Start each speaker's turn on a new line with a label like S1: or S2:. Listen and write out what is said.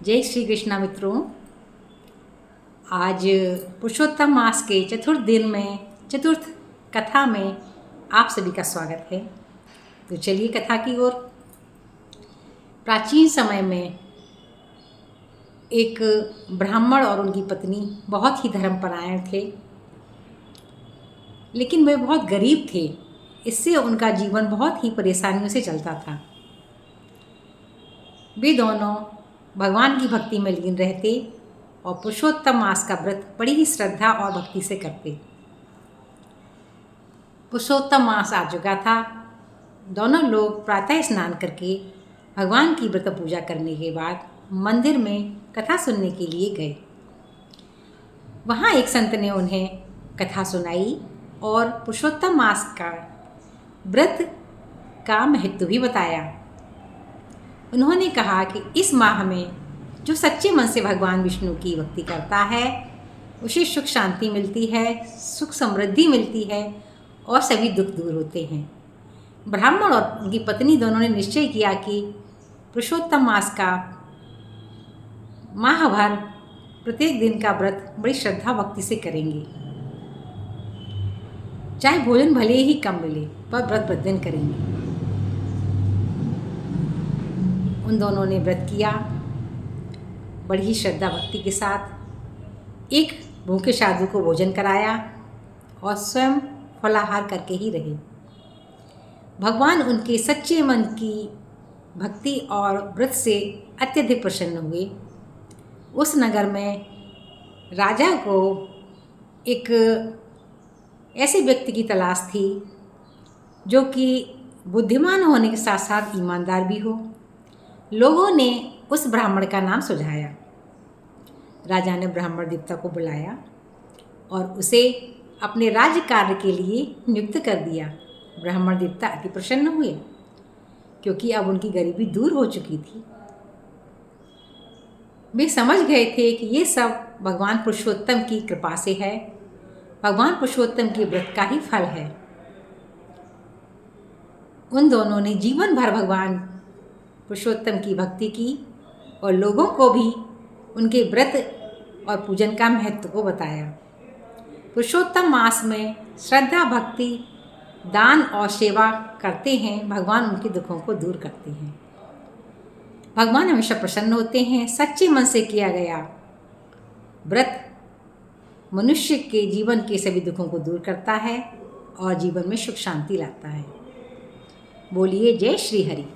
S1: जय श्री कृष्णा मित्रों। आज पुरुषोत्तम मास के चतुर्थ दिन में चतुर्थ कथा में आप सभी का स्वागत है। तो चलिए कथा की ओर। प्राचीन समय में एक ब्राह्मण और उनकी पत्नी बहुत ही धर्मपरायण थे, लेकिन वे बहुत गरीब थे। इससे उनका जीवन बहुत ही परेशानियों से चलता था। वे दोनों भगवान की भक्ति में लीन रहते और पुरुषोत्तम मास का व्रत बड़ी ही श्रद्धा और भक्ति से करते। पुरुषोत्तम मास आ चुका था। दोनों लोग प्रातः स्नान करके भगवान की व्रत पूजा करने के बाद मंदिर में कथा सुनने के लिए गए। वहाँ एक संत ने उन्हें कथा सुनाई और पुरुषोत्तम मास का व्रत का महत्व भी बताया। उन्होंने कहा कि इस माह में जो सच्चे मन से भगवान विष्णु की भक्ति करता है उसे सुख शांति मिलती है, सुख समृद्धि मिलती है और सभी दुख दूर होते हैं। ब्राह्मण और उनकी पत्नी दोनों ने निश्चय किया कि पुरुषोत्तम मास का माह भर प्रत्येक दिन का व्रत बड़ी श्रद्धा भक्ति से करेंगे। चाहे भोजन भले ही कम मिले पर व्रत प्रतिदिन करेंगे। उन दोनों ने व्रत किया बड़ी ही श्रद्धा भक्ति के साथ। एक भूखे साधु को भोजन कराया और स्वयं फलाहार करके ही रहे। भगवान उनके सच्चे मन की भक्ति और व्रत से अत्यधिक प्रसन्न हुए। उस नगर में राजा को एक ऐसे व्यक्ति की तलाश थी जो कि बुद्धिमान होने के साथ साथ ईमानदार भी हो। लोगों ने उस ब्राह्मण का नाम सुझाया। राजा ने ब्राह्मण देवता को बुलाया और उसे अपने राज्य कार्य के लिए नियुक्त कर दिया। ब्राह्मण देवता अति प्रसन्न हुए क्योंकि अब उनकी गरीबी दूर हो चुकी थी। वे समझ गए थे कि ये सब भगवान पुरुषोत्तम की कृपा से है, भगवान पुरुषोत्तम के व्रत का ही फल है। उन दोनों ने जीवन भर भगवान पुरुषोत्तम की भक्ति की और लोगों को भी उनके व्रत और पूजन का महत्व को बताया। पुरुषोत्तम मास में श्रद्धा भक्ति दान और सेवा करते हैं, भगवान उनके दुखों को दूर करते हैं। भगवान हमेशा प्रसन्न होते हैं। सच्चे मन से किया गया व्रत मनुष्य के जीवन के सभी दुखों को दूर करता है और जीवन में सुख शांति लाता है। बोलिए जय श्री हरि।